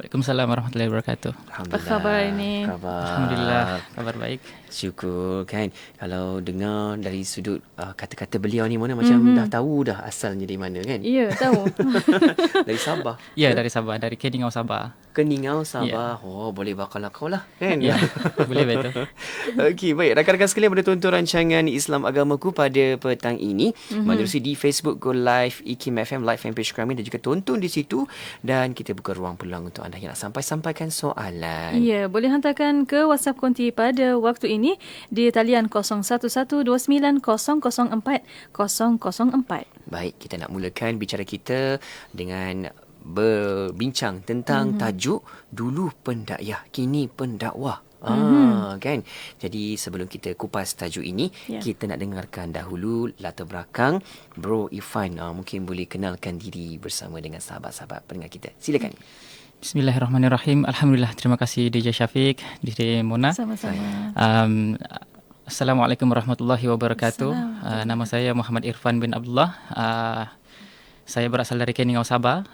Waalaikumsalam warahmatullahi wabarakatuh. Apa khabar ni? Alhamdulillah, kabar baik. Syukur kan. Kalau dengar dari sudut kata-kata beliau ni mana macam dah tahu dah asalnya dari mana kan. Ya, tahu. Dari Sabah. Ya, dari Sabah, dari Keningau, Sabah. Keningau, Sabah. Oh, boleh bakal kau lah kan. Ya, boleh betul. Okey, baik. Rakan-rakan sekalian, pada tonton rancangan Islam Agamaku pada petang ini, menerusi di Facebook Go Live IKIM FM, live fanpage kami, dan juga tonton di situ. Dan kita buka ruang peluang untuk anda yang nak sampaikan soalan. Ya, boleh hantarkan ke WhatsApp Konti pada waktu ini di talian 01129004. Baik, kita nak mulakan bicara kita dengan berbincang tentang tajuk Dulu Pendakyah, Kini Pendakwah. Kan. Jadi sebelum kita kupas tajuk ini, kita nak dengarkan dahulu latar belakang Bro Irfan. Mungkin boleh kenalkan diri bersama dengan sahabat-sahabat pendengar kita. Silakan. Bismillahirrahmanirrahim. Alhamdulillah, terima kasih DJ Syafiq, DJ Mona. Sama-sama. Assalamualaikum warahmatullahi wabarakatuh. Nama saya Muhammad Irfan bin Abdullah. Saya berasal dari Keningau, Sabah,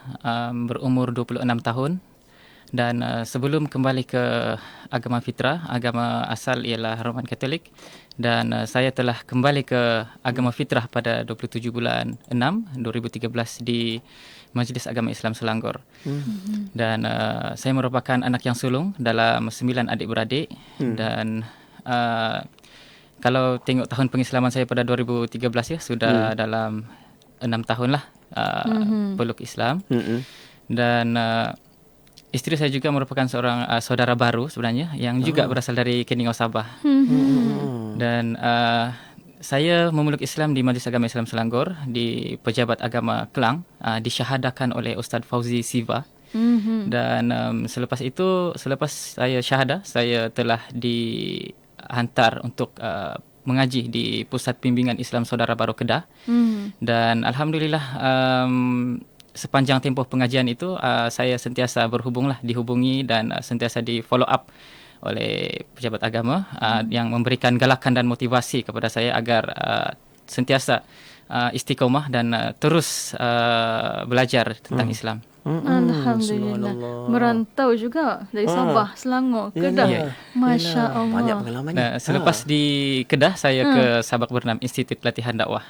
berumur 26 tahun. Dan sebelum kembali ke agama fitrah, agama asal ialah Roman Katolik. Dan saya telah kembali ke agama fitrah pada 27 bulan 6, 2013 di Majlis Agama Islam Selangor. Dan saya merupakan anak yang sulung dalam 9 adik-beradik. Dan kalau tengok tahun pengislaman saya pada 2013 ya, sudah dalam 6 tahun lah peluk Islam. Dan isteri saya juga merupakan seorang saudara baru sebenarnya yang juga berasal dari Keningau, Sabah. Dan saya memeluk Islam di Majlis Agama Islam Selangor di Pejabat Agama Kelang, disyahadakan oleh Ustaz Fauzi Siva. Dan selepas saya syahadah, saya telah dihantar untuk mengaji di Pusat Bimbingan Islam Saudara Baru Kedah. Dan alhamdulillah, sepanjang tempoh pengajian itu saya sentiasa dihubungi dan sentiasa di follow up oleh pejabat agama yang memberikan galakan dan motivasi kepada saya agar sentiasa istiqomah dan terus belajar tentang Islam. Alhamdulillah. Merantau juga dari Sabah, Selangor, Kedah. Masya Allah. Banyak pengalaman ni. Selepas di Kedah, saya ke Sabak Bernam, Institut Pelatihan Dakwah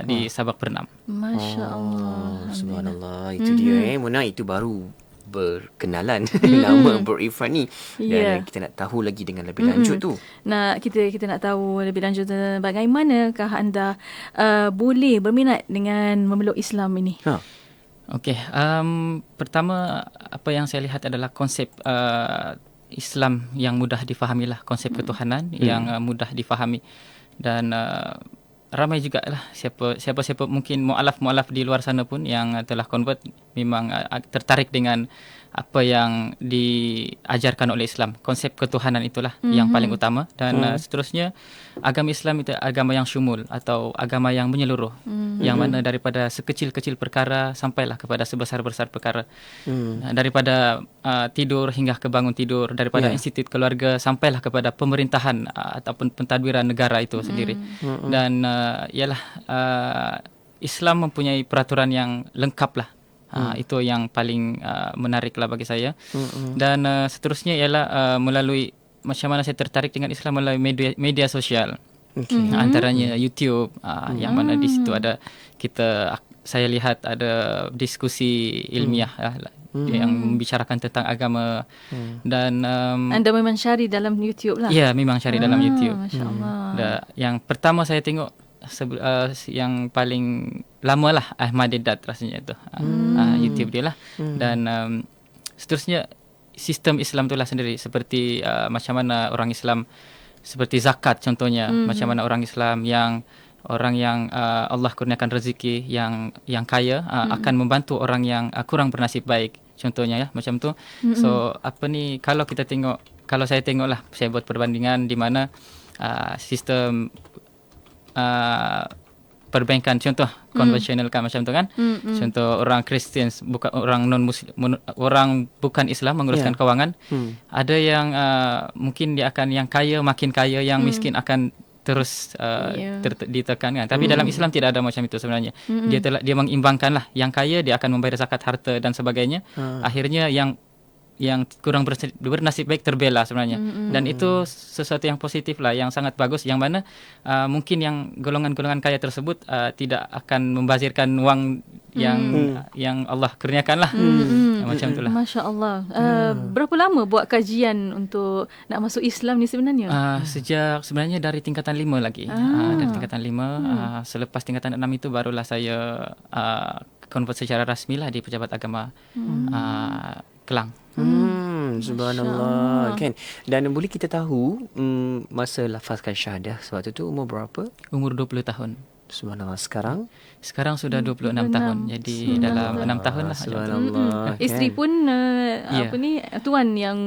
di Sabak Bernam. Masya Allah. Subhanallah. Itu dia Mona, itu baru berkenalan nama Bro Irfan ni. Dan kita nak tahu lagi dengan lebih lanjut tu. Nah, kita nak tahu lebih lanjut bagaimanakah anda boleh berminat dengan memeluk Islam ini? Okey, pertama apa yang saya lihat adalah konsep Islam yang mudah difahami lah, konsep ketuhanan yang mudah difahami. Dan ramai juga lah siapa mungkin mu'alaf di luar sana pun yang telah convert memang tertarik dengan apa yang diajarkan oleh Islam. Konsep ketuhanan itulah yang paling utama. Dan seterusnya, agama Islam itu agama yang syumul atau agama yang menyeluruh. Yang mana daripada sekecil-kecil perkara sampailah kepada sebesar-besar perkara. Daripada tidur hingga ke bangun tidur. Daripada institut keluarga sampailah kepada pemerintahan ataupun pentadbiran negara itu sendiri. Dan Islam mempunyai peraturan yang lengkap lah. Itu yang paling menariklah bagi saya. Dan seterusnya ialah melalui macam mana saya tertarik dengan Islam melalui media sosial. Antaranya YouTube, yang mana di situ ada saya lihat ada diskusi ilmiah yang membicarakan tentang agama. Dan anda memang cari dalam YouTube lah? Ya, memang cari dalam YouTube. Masya Allah. Yang pertama saya tengok yang paling lama lah Ahmad Deedat rasanya tu, YouTube dia lah. Dan seterusnya sistem Islam itulah sendiri, seperti macam mana orang Islam, seperti zakat contohnya, macam mana orang Islam orang yang Allah kurniakan rezeki yang kaya akan membantu orang yang kurang bernasib baik contohnya ya, macam tu. So kalau saya tengoklah, saya buat perbandingan di mana sistem perbankan contoh konvensional kan macam tu kan. Contoh orang Kristian, bukan orang non Muslim, orang bukan Islam menguruskan kewangan. Ada yang mungkin dia akan yang kaya makin kaya, yang miskin akan terus ditekan kan. Tapi dalam Islam tidak ada macam itu sebenarnya. Dia mengimbangkan lah, yang kaya dia akan membayar zakat harta dan sebagainya. Akhirnya yang yang kurang bernasib baik terbela sebenarnya. Dan itu sesuatu yang positif lah, yang sangat bagus, yang mana mungkin yang golongan-golongan kaya tersebut tidak akan membazirkan wang yang Allah kurniakan lah. Macam itulah. Masya Allah. Berapa lama buat kajian untuk nak masuk Islam ni sebenarnya? Sejak sebenarnya dari tingkatan 5 lagi. Dari tingkatan 5, selepas tingkatan 6 itu barulah saya convert secara rasmi lah di Pejabat Agama Kelang. Subhanallah, kan. Dan boleh kita tahu masa lafazkan syahadah sebab tu umur berapa? Umur 20 tahun. Subhanallah. Sekarang sudah 26 tahun. Jadi dalam 6 tahun lah. Subhanallah. Isteri kan? pun tuan yang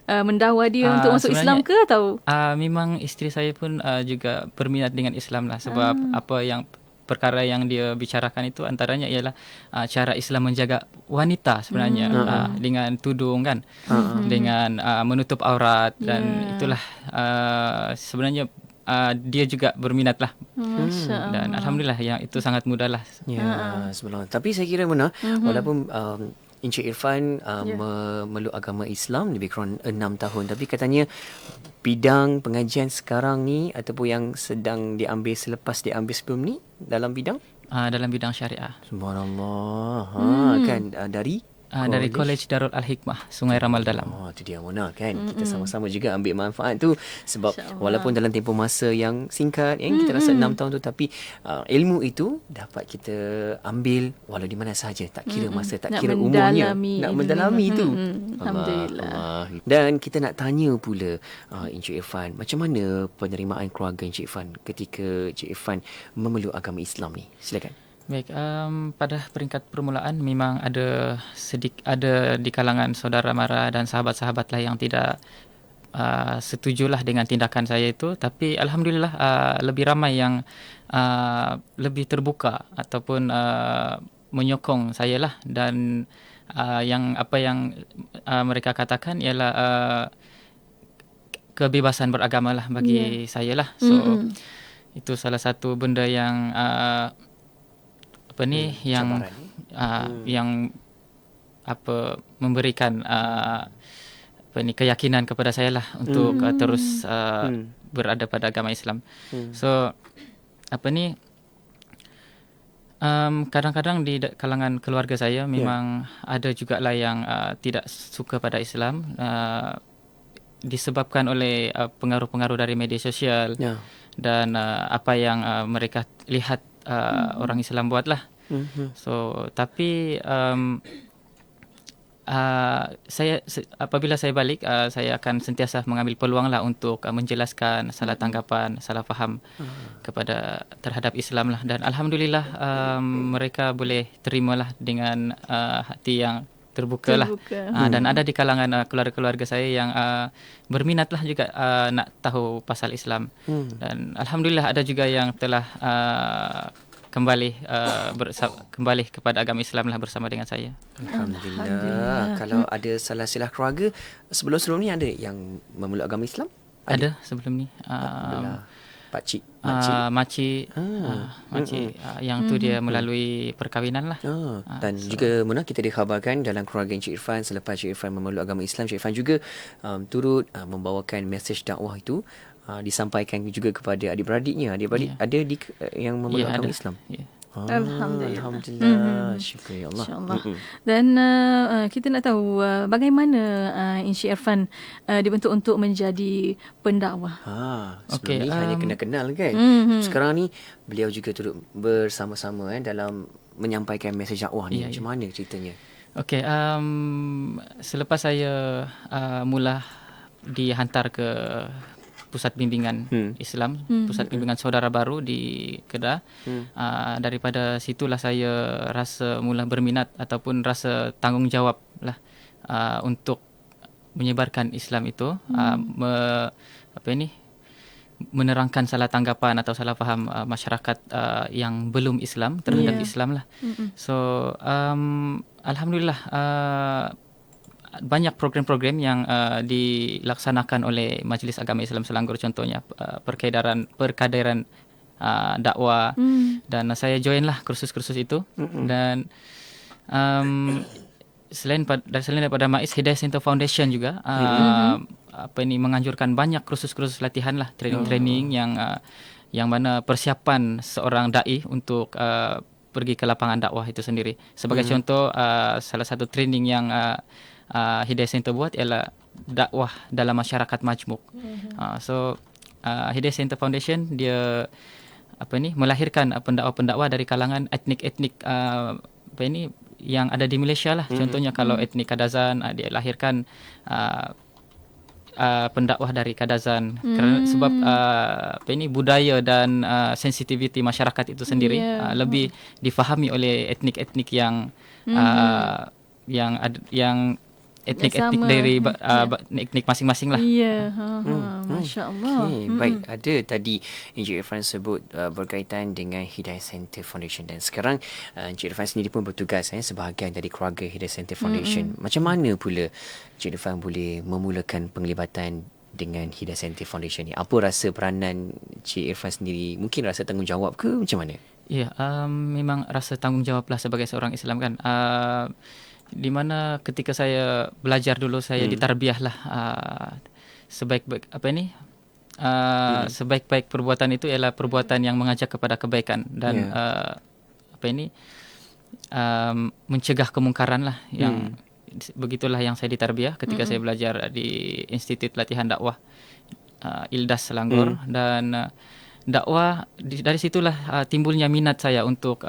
mendakwa dia untuk masuk Islam ke atau? Memang isteri saya pun juga berminat dengan Islam lah, sebab perkara yang dia bicarakan itu antaranya ialah cara Islam menjaga wanita sebenarnya, dengan tudung kan, dengan menutup aurat, dan itulah sebenarnya dia juga berminat lah. Dan alhamdulillah yang itu sangat mudah lah. Ya, sebenarnya. Tapi saya kira Muna, walaupun Encik Irfan memeluk agama Islam lebih kurang 6 tahun, tapi katanya bidang pengajian sekarang ni ataupun yang sedang diambil selepas diambil sebelum ni dalam bidang syariah. Subhanallah. Kan dari College Darul Al-Hikmah Sungai Ramal Dalam. Itu dia Mona, kan. Kita sama-sama juga ambil manfaat tu, sebab walaupun dalam tempoh masa yang singkat kita rasa 6 tahun tu, tapi ilmu itu dapat kita ambil walau di mana sahaja, tak kira masa, tak kira umurnya, nak mendalami tu. Alhamdulillah. Dan kita nak tanya pula Encik Irfan, macam mana penerimaan keluarga Encik Irfan ketika Encik Irfan memeluk agama Islam ni? Silakan. Baik, pada peringkat permulaan memang ada di kalangan saudara mara dan sahabat-sahabat lah yang tidak setujulah dengan tindakan saya itu, tapi alhamdulillah lebih ramai yang lebih terbuka ataupun menyokong saya lah, dan yang mereka katakan ialah kebebasan beragama lah bagi saya lah. So itu salah satu benda yang yang memberikan keyakinan kepada saya lah untuk terus berada pada agama Islam. So kadang-kadang di kalangan keluarga saya memang ada jugalah yang tidak suka pada Islam, disebabkan oleh pengaruh-pengaruh dari media sosial dan apa yang mereka lihat orang Islam buatlah. So tapi apabila saya balik, saya akan sentiasa mengambil peluang lah untuk menjelaskan salah tanggapan, salah faham terhadap Islam lah, dan alhamdulillah mereka boleh terimalah dengan hati yang terbuka lah. Dan ada di kalangan keluarga-keluarga saya yang berminat lah juga nak tahu pasal Islam. Dan alhamdulillah ada juga yang telah kembali kepada agama Islam lah bersama dengan saya. Alhamdulillah. Kalau ada salah silah keluarga sebelum ni ada yang memeluk agama Islam? Ada sebelum ni. Pakcik, makcik, yang tu dia melalui perkahwinan lah. Dan juga Muna, kita dikhabarkan dalam keluarga Encik Irfan, selepas Encik Irfan memeluk agama Islam, Encik Irfan juga turut membawakan mesej dakwah itu, disampaikan juga kepada adik-beradiknya. Adik-beradik ada yang memeluk agama Islam. Alhamdulillah. Syukur ya Allah. Dan kita nak tahu bagaimana Encik Irfan dibentuk untuk menjadi pendakwah. Sebelum ni hanya kenal kan. Sekarang ni beliau juga turut bersama-sama dalam menyampaikan mesej dakwah ni. Macam mana ceritanya? Okey, selepas saya mula dihantar ke pusat bimbingan Islam, pusat bimbingan saudara baru di Kedah. Daripada situlah saya rasa mula berminat ataupun rasa tanggungjawab lah untuk menyebarkan Islam itu, menerangkan salah tanggapan atau salah faham masyarakat yang belum Islam terhadap Islam lah. So alhamdulillah banyak program-program yang dilaksanakan oleh Majlis Agama Islam Selangor, contohnya perkaderan dakwah, dan saya join lah kursus-kursus itu. Dan selain daripada MAIS, Hidayah Center Foundation juga menganjurkan banyak kursus-kursus latihan lah, training-training yang mana persiapan seorang dai untuk pergi ke lapangan dakwah itu sendiri. Sebagai contoh, salah satu training yang Hidayah Center buat ialah dakwah dalam masyarakat majmuk. So Hidayah Center Foundation dia melahirkan pendakwa-pendakwa dari kalangan etnik-etnik yang ada di Malaysia lah. Contohnya kalau etnik Kadazan, dia lahirkan pendakwah dari Kadazan kerana sebab budaya dan sensitiviti masyarakat itu sendiri lebih difahami oleh etnik-etnik yang etnik-etnik dari etnik masing-masing lah. Masya-Allah. Baik, ada tadi Encik Irfan sebut berkaitan dengan Hidayah Center Foundation, dan sekarang Encik Irfan sendiri pun bertugas sebahagian dari keluarga Hidayah Center Foundation. Macam mana pula Encik Irfan boleh memulakan penglibatan dengan Hidayah Center Foundation ni? Apa rasa peranan Encik Irfan sendiri? Mungkin rasa tanggungjawab ke macam mana? Ya, memang rasa tanggungjawab lah sebagai seorang Islam kan. Di mana ketika saya belajar dulu, saya ditarbiah lah sebaik-baik sebaik-baik perbuatan itu ialah perbuatan yang mengajak kepada kebaikan dan mencegah kemungkaran lah, yang begitulah yang saya ditarbiah ketika saya belajar di Institut Latihan Dakwah Ildas Selangor. Dan dakwah dari situlah timbulnya minat saya untuk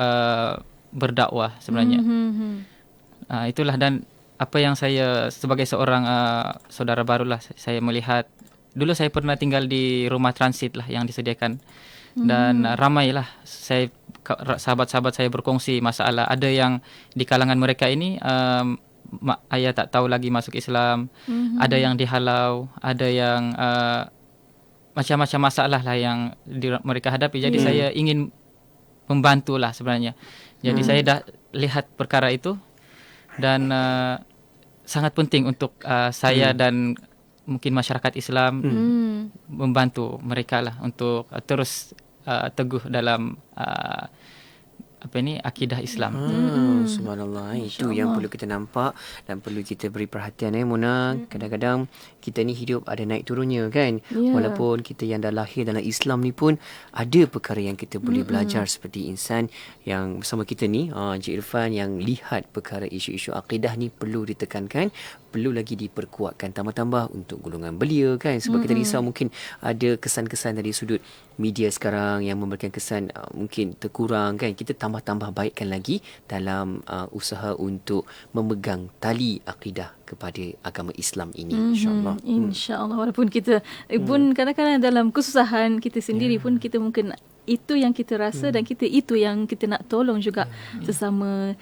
berdakwah sebenarnya. Itulah, dan apa yang saya sebagai seorang saudara barulah, saya melihat dulu saya pernah tinggal di rumah transit lah yang disediakan, dan ramailah sahabat-sahabat saya berkongsi masalah. Ada yang di kalangan mereka ini ayah tak tahu lagi masuk Islam, ada yang dihalau, ada yang macam-macam masalah lah yang mereka hadapi. Jadi saya ingin membantulah sebenarnya. Jadi saya dah lihat perkara itu, dan sangat penting untuk saya dan mungkin masyarakat Islam membantu mereka lah untuk terus teguh dalam akidah Islam. Subhanallah. Itu yang perlu kita nampak dan perlu kita beri perhatian Mona. Kadang-kadang kita ni hidup ada naik turunnya kan. Walaupun kita yang dah lahir dalam Islam ni pun ada perkara yang kita boleh belajar, seperti insan yang bersama kita ni, Encik Irfan, yang lihat perkara isu-isu akidah ni perlu ditekankan, perlu lagi diperkuatkan, tambah-tambah untuk golongan belia kan. Sebab kita risau mungkin ada kesan-kesan dari sudut media sekarang yang memberikan kesan mungkin terkurang kan. Kita tambah-tambah baikkan lagi dalam usaha untuk memegang tali akidah kepada agama Islam ini, insya-Allah. Insya-Allah. Walaupun kita pun kadang-kadang dalam kesusahan kita sendiri pun kita mungkin itu yang kita rasa dan itu yang kita nak tolong juga sesama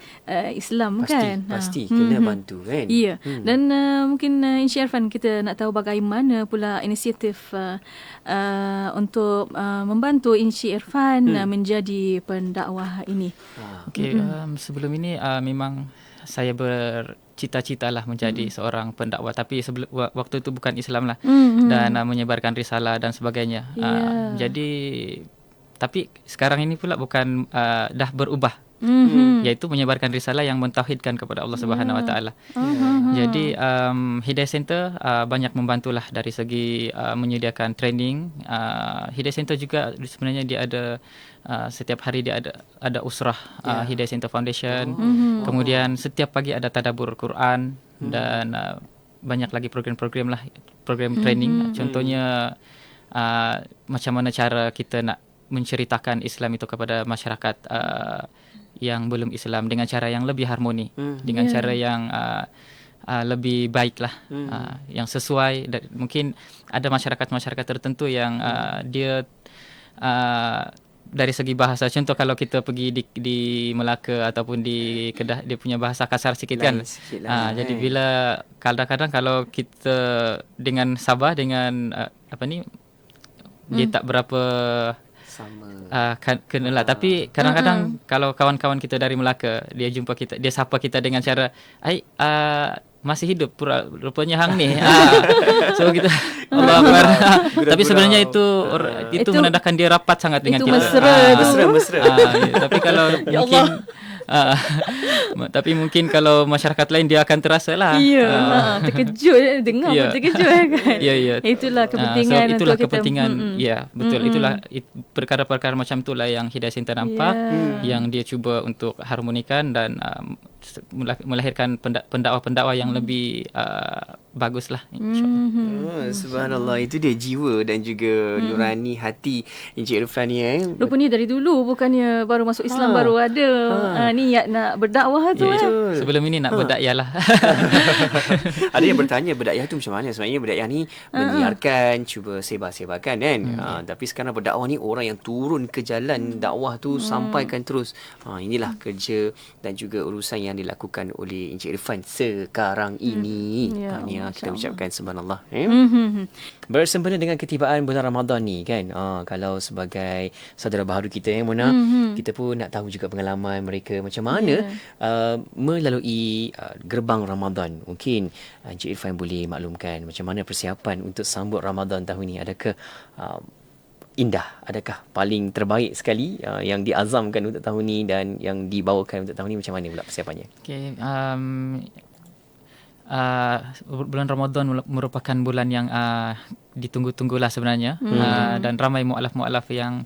Islam kan. Pasti kena bantu kan. Ya. Dan mungkin Encik Irfan, kita nak tahu bagaimana pula inisiatif untuk membantu Encik Irfan menjadi pendakwah ini. Okey, sebelum ini memang saya bercita-cita lah menjadi seorang pendakwah, tapi waktu itu bukan Islam lah, dan menyebarkan risalah dan sebagainya. Jadi tapi sekarang ini pula bukan dah berubah, iaitu menyebarkan risalah yang mentauhidkan kepada Allah Subhanahu Wa Taala. Jadi Hidayah Center banyak membantulah dari segi menyediakan training. Hidayah Center juga sebenarnya dia ada setiap hari dia ada usrah Hidayah Center Foundation. Kemudian setiap pagi ada tadabbur Quran, dan banyak lagi program-program lah, program training. Contohnya macam mana cara kita nak menceritakan Islam itu kepada masyarakat yang belum Islam dengan cara yang lebih harmoni, dengan cara yang lebih baik lah, yang sesuai. Mungkin ada masyarakat-masyarakat tertentu yang dia dari segi bahasa, contoh kalau kita pergi di Melaka ataupun di Kedah, dia punya bahasa kasar sikit kan. Jadi bila kadang-kadang kalau kita dengan Sabah dengan dia tak berapa sama kenalah, tapi kadang-kadang kalau kawan-kawan kita dari Melaka, dia jumpa kita, dia sapa kita dengan cara masih hidup rupanya hang ni. So kita Allah Akbar. Tapi sebenarnya itu menandakan dia rapat sangat dengan itu kita. Mesra. Mesra. Tapi kalau mungkin Ah, tapi mungkin kalau masyarakat lain dia akan terasa lah. Ya, terkejut dengar Ya. pun terkejut kan. Ya, ya. Itulah kepentingan so itulah untuk kita. kepentingan. Ya, betul. Itulah perkara-perkara macam itulah yang Hidayah Center nampak, yang dia cuba untuk harmonikan dan melahirkan pendakwa-pendakwa yang lebih baguslah, insyaAllah. Subhanallah, itu dia jiwa dan juga nurani hati Encik Irfan ni. Rupanya dari dulu, bukannya baru masuk Islam baru ada niat nak berdakwah tu. Sebelum ini nak berdakwah lah. Ada yang bertanya berdakwah tu macam mana? Sebenarnya berdakwah ni menyiarkan, cuba sebar-sebarkan kan. Tapi sekarang berdakwah ni orang yang turun ke jalan dakwah tu sampaikan terus. Inilah kerja dan juga urusan yang dilakukan oleh Encik Irfan sekarang ini. Tahniah kita ucapkan subhanallah. Bersempena dengan ketibaan bulan Ramadan ni kan. Kalau sebagai saudara baharu kita Mona, kita pun nak tahu juga pengalaman mereka macam mana melalui gerbang Ramadan. Mungkin Encik Irfan boleh maklumkan macam mana persiapan untuk sambut Ramadan tahun ni. Adakah indah? Adakah paling terbaik sekali yang diazamkan untuk tahun ni dan yang dibawakan untuk tahun ni, macam mana pula persiapannya? Okay, bulan Ramadan merupakan bulan yang ditunggu-tunggulah sebenarnya, dan ramai mu'alaf-mu'alaf yang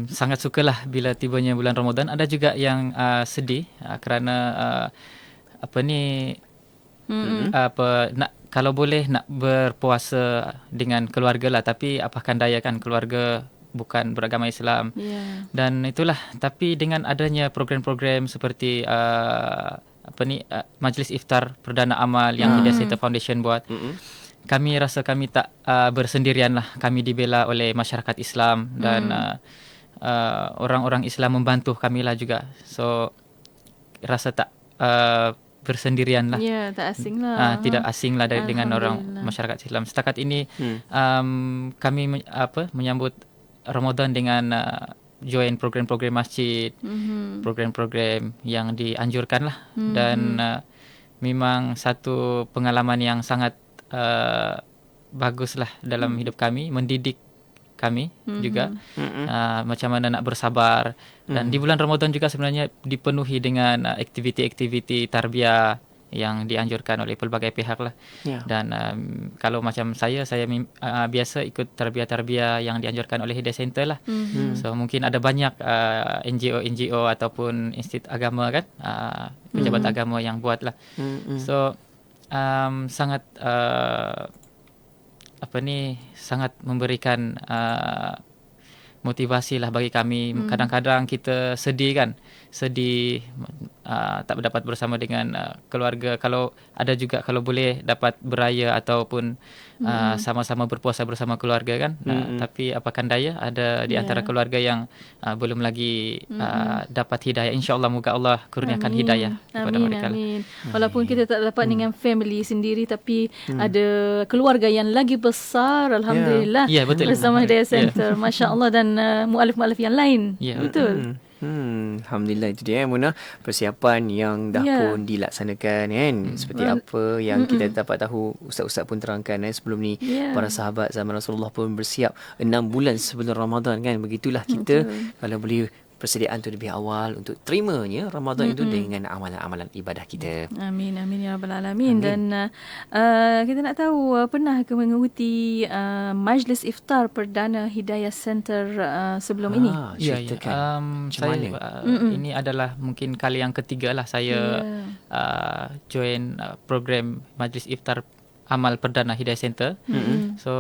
sangat sukalah bila tibanya bulan Ramadan. Ada juga yang sedih kerana kalau boleh nak berpuasa dengan keluarga lah, tapi apakan daya kan, keluarga bukan beragama Islam. Dan itulah, tapi dengan adanya program-program seperti Majlis Iftar Perdana Amal yang Hidayah Center Foundation buat, kami rasa kami tak bersendirian lah. Kami dibela oleh masyarakat Islam dan orang-orang Islam membantu kami lah juga. So rasa tak bersendirian lah. Ya, tak asing lah. Tidak asing lah dengan orang masyarakat Islam. Setakat ini kami menyambut Ramadan dengan join program-program masjid, program-program yang dianjurkan lah. Dan memang satu pengalaman yang sangat bagus lah dalam hidup kami, mendidik kami juga macam mana nak bersabar. Dan di bulan Ramadan juga sebenarnya dipenuhi dengan aktiviti-aktiviti tarbiyah yang dianjurkan oleh pelbagai pihak lah. Dan kalau macam saya biasa ikut tarbiyah-tarbiyah yang dianjurkan oleh Hidayah Center lah. So mungkin ada banyak NGO ataupun institut agama kan, pejabat agama yang buat lah. So sangat sangat memberikan motivasi lah bagi kami. Kadang-kadang kita sedih tak dapat bersama dengan keluarga. Kalau ada juga, kalau boleh dapat beraya ataupun sama-sama berpuasa bersama keluarga kan. Tapi apakan daya, ada di antara keluarga yang belum lagi dapat hidayah. InsyaAllah moga Allah kurniakan hidayah kepada mereka. Amin. Walaupun kita tak dapat dengan family sendiri, tapi ada keluarga yang lagi besar, alhamdulillah, betul. bersama Hidayah Center. Masya Allah. Dan mu'alif-mu'alif yang lain. Betul. Alhamdulillah, itu dia Mona, persiapan yang dah pun dilaksanakan kan. Seperti apa yang kita dapat tahu, ustaz-ustaz pun terangkan sebelum ni, para sahabat zaman Rasulullah pun bersiap 6 bulan sebelum Ramadan kan. Begitulah kita kalau boleh persediaan tu lebih awal untuk terimanya Ramadan itu dengan amalan-amalan ibadah kita. Amin, amin ya rabbal alamin. Dan kita nak tahu, pernah ke mengikuti Majlis Iftar Perdana Hidayah Center sebelum ini? Ceritakan macam mana? Ini adalah mungkin kali yang ketiga lah saya join program Majlis Iftar Amal Perdana Hidayah Center. So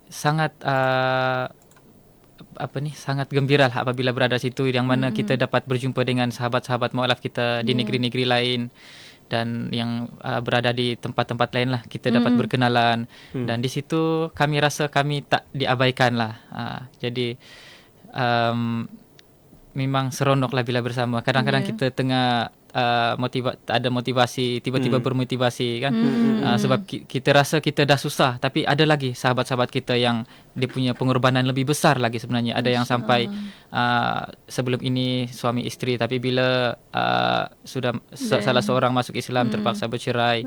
sangat sangat gembira lah apabila berada di situ, yang mana kita dapat berjumpa dengan sahabat-sahabat mu'alaf kita di negeri-negeri lain dan yang berada di tempat-tempat lain lah. Kita dapat berkenalan dan di situ kami rasa kami tak diabaikan lah. Jadi memang seronok lah bila bersama. Kadang-kadang kita tengah tak ada motivasi, tiba-tiba bermotivasi kan. Sebab kita rasa kita dah susah, tapi ada lagi sahabat-sahabat kita yang dia punya pengorbanan lebih besar lagi sebenarnya. Ada yang sampai sebelum ini suami isteri, tapi bila sudah salah seorang masuk Islam terpaksa bercerai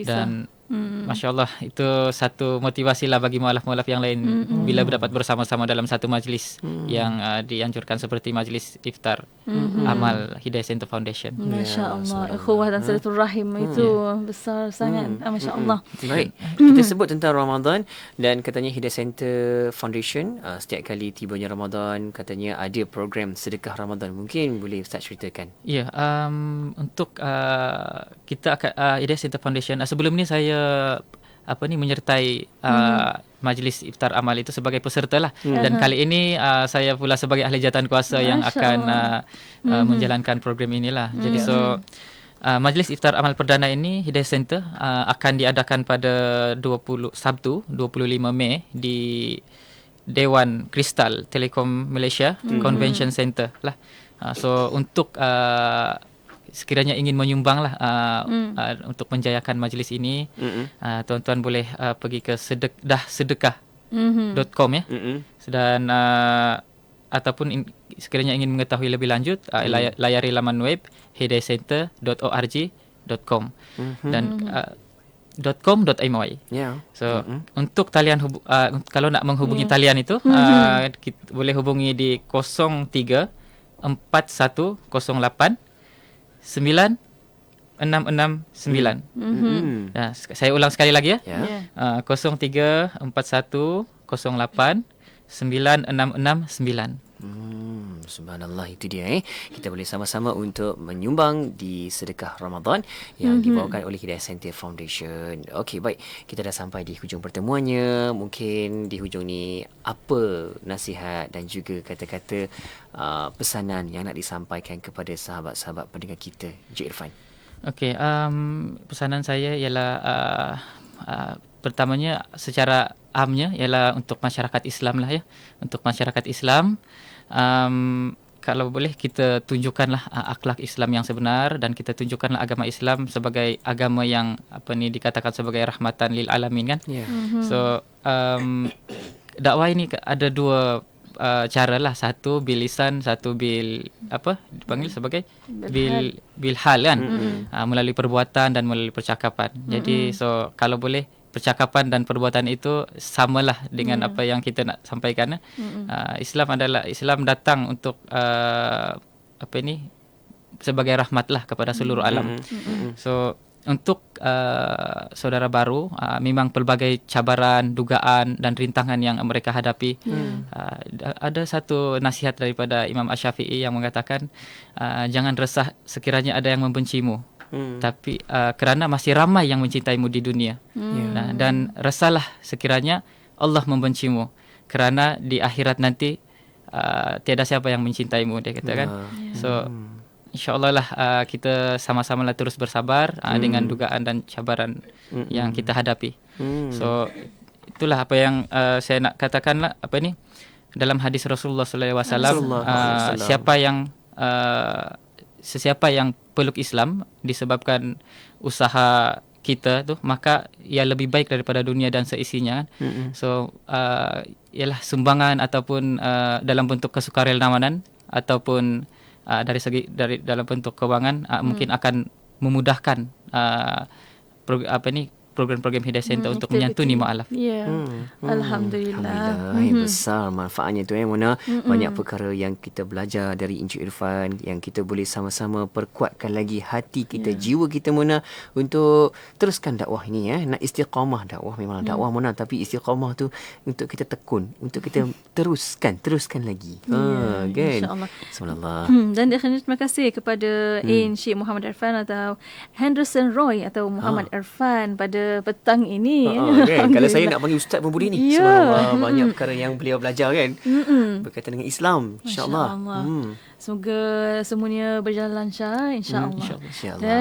dan Masya Allah, itu satu motivasi lah bagi mualaf-mualaf yang lain bila dapat bersama-sama dalam satu majlis yang dianjurkan seperti majlis iftar amal Hidayah Center Foundation. Masya Allah, ukhuwah dan silaturahim itu besar sangat. Masya Allah. Baik, kita sebut tentang Ramadan dan katanya Hidayah Center Foundation setiap kali tibanya Ramadan katanya ada program sedekah Ramadan. Mungkin boleh Ustaz ceritakan. Ya, untuk kita Hidayah Center Foundation, sebelum ni saya menyertai majlis iftar amal itu sebagai peserta lah. Dan kali ini saya pula sebagai ahli jawatan kuasa yang akan menjalankan program inilah. Jadi majlis iftar amal perdana ini Hidayah Center akan diadakan pada Sabtu 25 Mei di Dewan Kristal Telekom Malaysia Convention Center lah. So untuk sekiranya ingin menyumbang lah untuk menjayakan majlis ini, tuan-tuan boleh pergi ke sedekah.com ya. Dan ataupun sekiranya ingin mengetahui lebih lanjut, layari laman web hidayahcenter.org.com dan .com.my. So untuk talian kalau nak menghubungi talian itu kita boleh hubungi di 03 4108 9669. Saya ulang sekali lagi ya. 034108 9669. Subhanallah, itu dia kita boleh sama-sama untuk menyumbang di sedekah Ramadan yang dibawakan oleh Hidayah Center Foundation. Okey, baik, kita dah sampai di hujung pertemuannya. Mungkin di hujung ni apa nasihat dan juga kata-kata pesanan yang nak disampaikan kepada sahabat-sahabat pendengar kita, Encik Irfan? Okey, pesanan saya ialah pertamanya secara amnya ialah untuk masyarakat Islam lah ya. Untuk masyarakat Islam, kalau boleh kita tunjukkanlah akhlak Islam yang sebenar dan kita tunjukkanlah agama Islam sebagai agama yang dikatakan sebagai rahmatan lil alamin kan. So dakwah ini ada dua cara lah. Satu bil lisan, satu bil dipanggil sebagai bil hal kan. Melalui perbuatan dan melalui percakapan. Jadi so kalau boleh percakapan dan perbuatan itu samalah dengan apa yang kita nak sampaikan. Islam datang untuk sebagai rahmatlah kepada seluruh alam. So untuk saudara baru, memang pelbagai cabaran, dugaan dan rintangan yang mereka hadapi. Ada satu nasihat daripada Imam Asy-Syafi'i yang mengatakan, jangan resah sekiranya ada yang membencimu. Tapi kerana masih ramai yang mencintaimu di dunia. Dan resahlah sekiranya Allah membencimu, kerana di akhirat nanti tiada siapa yang mencintaimu, dia katakan. So insya-Allah lah kita sama-sama lah terus bersabar dengan dugaan dan cabaran yang kita hadapi. So itulah apa yang saya nak katakan lah, dalam hadis Rasulullah sallallahu alaihi wasallam, sesiapa yang peluk Islam disebabkan usaha kita tu, maka ia lebih baik daripada dunia dan seisinya kan. So ialah sumbangan ataupun dalam bentuk kesukarelawanan ataupun dari dalam bentuk kewangan, mungkin akan memudahkan program-program Hidayah Center untuk menyantuni mualaf. Alhamdulillah. Besar manfaatnya tu Mona. Banyak perkara yang kita belajar dari Encik Irfan yang kita boleh sama-sama perkuatkan lagi hati kita, jiwa kita Mona, untuk teruskan dakwah ini Nak istiqamah dakwah, memang dakwah Mona, tapi istiqamah tu untuk kita tekun, untuk kita teruskan lagi. Kan? Insya-Allah. Subhanallah. Dan terima kasih kepada Encik Muhammad Irfan atau Henderson Roy atau Muhammad Irfan pada petang ini. Kan? Kalau saya nak panggil ustaz pun boleh ni. Subhanallah, banyak perkara yang beliau belajar kan. Berkaitan dengan Islam, insya-Allah. Semoga semuanya berjalan lancar, insya-Allah. Insya-Allah.